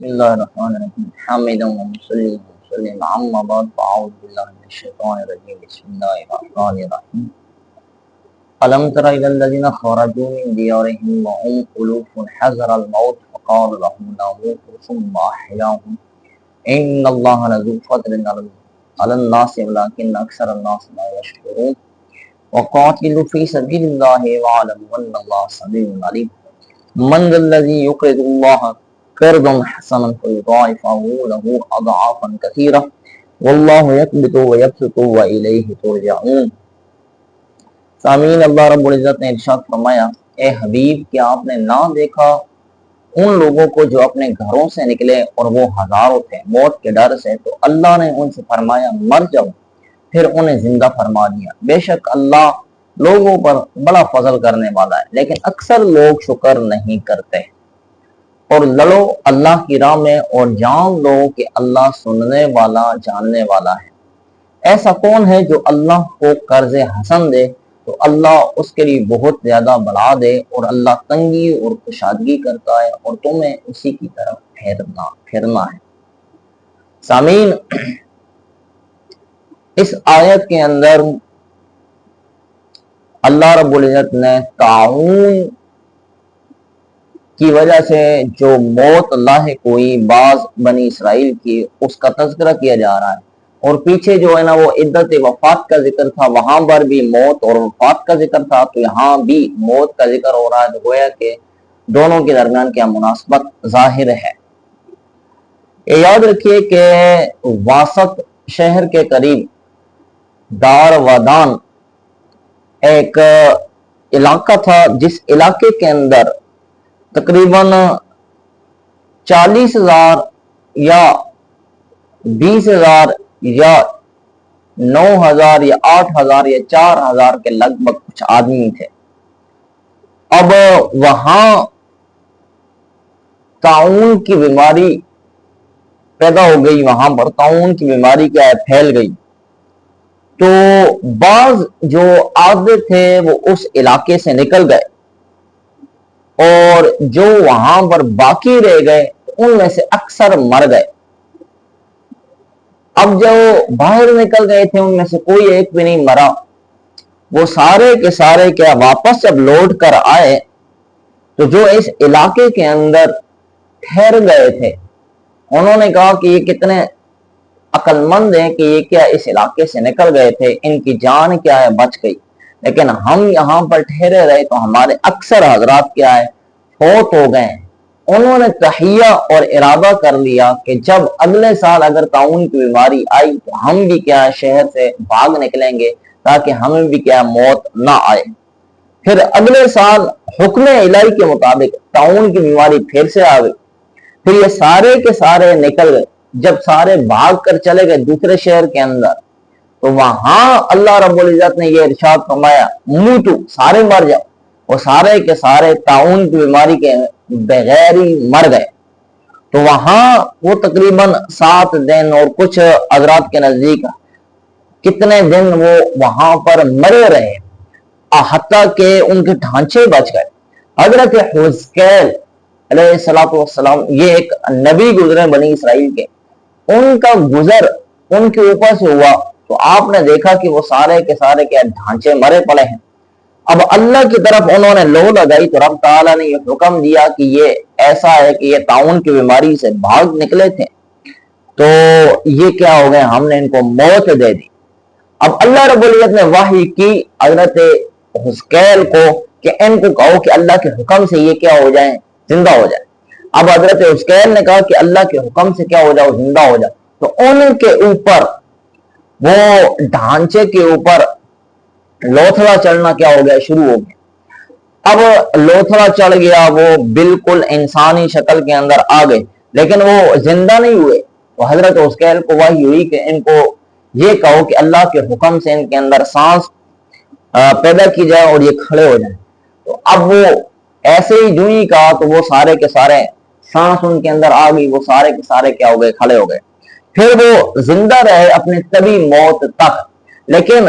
بسم الله الرحمن الرحيم حمدا ومصلي وسلم عما بعد فأعوذ بالله من الشيطان الرجيم بسم الله الرحمن الرحيم ألم تر إلى الذين خرجوا من ديارهم وهم ألوف حذر الموت فقال لهم الموت ثم أحياهم إن الله لذو فضل على الناس ولكن أكثر الناس لا يشكرون وقاتلوا في سبيل الله واعلموا أن الله سميع عليم من ذا الذي يقرض الله قرضا حسنا فيضاعفه له اضعافا كثيرة والله يقبض ويبسط وإلیہ ترجعون۔ سامعین، اللہ رب العزت نے ارشاد فرمایا، اے حبیب کیا آپ نے نہ دیکھا ان لوگوں کو جو اپنے گھروں سے نکلے اور وہ ہزاروں تھے موت کے ڈر سے، تو اللہ نے ان سے فرمایا مر جاؤ، پھر انہیں زندہ فرما دیا۔ بے شک اللہ لوگوں پر بڑا فضل کرنے والا ہے، لیکن اکثر لوگ شکر نہیں کرتے۔ اور لڑو اللہ کی راہ میں اور جان لو کہ اللہ سننے والا جاننے والا ہے۔ ایسا کون ہے جو اللہ کو قرض حسن دے تو اللہ اس کے لیے بہت زیادہ بڑھا دے، اور اللہ تنگی اور کشادگی کرتا ہے اور تمہیں اسی کی طرف پھرنا ہے۔ سامعین، اس آیت کے اندر اللہ رب العزت نے تعاون کی وجہ سے جو موت لاحق ہوئی بعض بنی اسرائیل کی، اس کا تذکرہ کیا جا رہا ہے، اور پیچھے جو ہے نا وہ عدت وفات کا ذکر تھا، وہاں پر بھی موت اور وفات کا ذکر تھا، تو یہاں بھی موت کا ذکر ہو رہا ہے، تو گویا کہ دونوں کے درمیان کیا مناسبت ظاہر ہے۔ یہ یاد رکھیے کہ واسط شہر کے قریب دار ودان ایک علاقہ تھا، جس علاقے کے اندر تقریباً 40,000 یا 20,000 یا 9,000 یا 8,000 یا 4,000 کے لگ بھگ کچھ آدمی تھے۔ اب وہاں طاعون کی بیماری پیدا ہو گئی، وہاں پر طاعون کی بیماری کیا ہے پھیل گئی، تو بعض جو آدمی تھے وہ اس علاقے سے نکل گئے، اور جو وہاں پر باقی رہ گئے ان میں سے اکثر مر گئے۔ اب جو باہر نکل گئے تھے ان میں سے کوئی ایک بھی نہیں مرا، وہ سارے کے سارے کیا واپس جب لوٹ کر آئے تو جو اس علاقے کے اندر ٹھہر گئے تھے انہوں نے کہا کہ یہ کتنے عقل مند ہیں کہ یہ کیا اس علاقے سے نکل گئے تھے، ان کی جان کیا ہے بچ گئی، لیکن ہم یہاں پر ٹھہرے رہے تو ہمارے اکثر حضرات کیا ہے فوت ہو گئے۔ انہوں نے تہیہ اور ارادہ کر لیا کہ جب اگلے سال اگر طاعون کی بیماری آئی تو ہم بھی کیا ہے شہر سے بھاگ نکلیں گے تاکہ ہمیں بھی کیا موت نہ آئے۔ پھر اگلے سال حکم الہی کے مطابق طاعون کی بیماری پھر سے آ گئی، پھر یہ سارے کے سارے نکل گئے۔ جب سارے بھاگ کر چلے گئے دوسرے شہر کے اندر تو وہاں اللہ رب العزت نے یہ ارشاد فرمایا موتو، سارے مر جاؤ، وہ سارے کے سارے طاعون کی بیماری کے بغیر ہی مر گئے۔ تو وہاں وہ تقریباً 7 دن اور کچھ حضرات کے نزدیک کتنے دن وہ وہاں پر مرے رہے، حتیٰ کہ ان کے ڈھانچے بچ گئے۔ حضرت حزقیل علیہ السلام یہ ایک نبی گزرے بنی اسرائیل کے، ان کا گزر ان کے اوپر سے ہوا تو آپ نے دیکھا کہ وہ سارے کے سارے کیا ڈھانچے مرے پڑے ہیں۔ اب اللہ کی طرف انہوں نے لو لگائی تو رب تعالیٰ نے یہ حکم دیا کہ یہ ایسا ہے کہ یہ طاعون کی بیماری سے بھاگ نکلے تھے تو یہ کیا ہو گئے، ہم نے ان کو موت دے دی۔ اب اللہ رب العزت نے وحی کی حضرت حزقیل کو کہ ان کو کہو کہ اللہ کے حکم سے یہ کیا ہو جائیں، زندہ ہو جائے۔ اب حضرت حزقیل نے کہا کہ اللہ کے حکم سے کیا ہو جاؤ، زندہ ہو جاؤ، تو ان کے اوپر وہ ڈھانچے کے اوپر لوتھڑا چڑھنا کیا ہو گیا، شروع ہو گیا۔ اب لوتھڑا چڑھ گیا، وہ بالکل انسانی شکل کے اندر آ گئے، لیکن وہ زندہ نہیں ہوئے۔ تو حضرت حزقیل کو وحی ہوئی کہ ان کو یہ کہو کہ اللہ کے حکم سے ان کے اندر سانس پیدا کی جائے اور یہ کھڑے ہو جائیں۔ تو اب وہ ایسے ہی جو ہی کہا تو وہ سارے کے سارے سانس ان کے اندر آ گئی، وہ سارے کے سارے کیا ہو گئے، کھڑے ہو گئے۔ پھر وہ زندہ رہے اپنے طبی موت تک، لیکن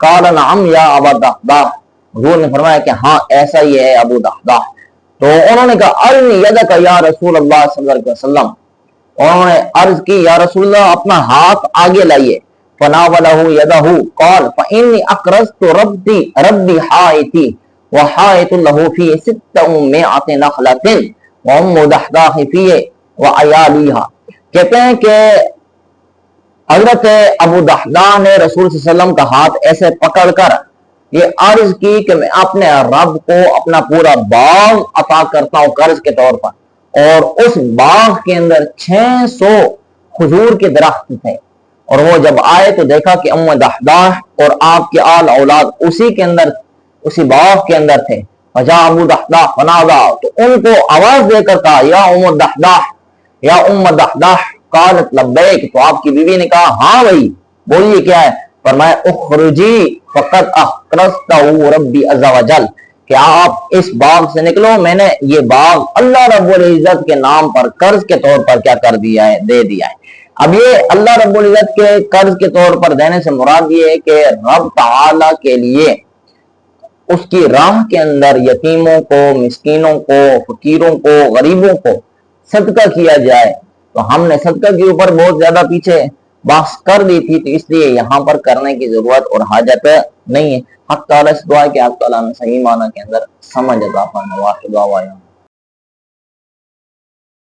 قال نعم یا ابا الدحداح، حضور نے فرمایا کہ ہاں ایسا ہی ہے ابو دحداح۔ تو انہوں نے کہا ارنی یدک یا رسول اللہ صلی اللہ علیہ وسلم، انہوں نے عرض کی یا رسول اللہ اپنا ہاتھ آگے لائیے، فناولہ یدہ قال فانی اقرضت ربی حائتی وحائط لہ فی 600 نخلۃ وام دحداح فی وعیالیہا۔ کہتے ہیں کہ حضرت ابو دحداح نے رسول صلی اللہ علیہ وسلم کا ہاتھ ایسے پکڑ کر یہ عرض کی کہ میں اپنے رب کو اپنا پورا باغ عطا کرتا ہوں قرض کے طور پر، اور اس باغ کے اندر 600 کھجور کے درخت تھے، اور وہ جب آئے تو دیکھا کہ ام دحداح اور آپ کے آل اولاد اسی باغ کے اندر تھے۔ فجاء ابو دحداح فنادى، تو ان کو آواز دے کر کہا یا ام دحداح، یا ام دحداح، قالت لبیک، تو آپ کی بیوی نے کہا ہاں بھائی بولیے کیا ہے؟ فرمایا اخرجی فقد اقرضتہ ربی عز وجل، کہ آپ اس باغ سے نکلو، میں نے یہ باغ اللہ رب العزت کے نام پر قرض کے طور پر کیا کر دیا ہے، دے دیا ہے۔ اب یہ اللہ رب العزت کے قرض کے طور پر دینے سے مراد یہ ہے کہ رب تعالی کے لیے اس کی راہ کے اندر یتیموں کو، مسکینوں کو، فقیروں کو، غریبوں کو صدقہ کیا جائے۔ تو ہم نے صدقہ کے اوپر بہت زیادہ پیچھے بحث کر دی تھی، تو اس لیے یہاں پر کرنے کی ضرورت اور حاجت نہیں ہے۔ حق تعالیٰ سے دعا ہے کہ حق تعالیٰ نے صحیح معنی کے اندر سمجھ عطا فرمائے۔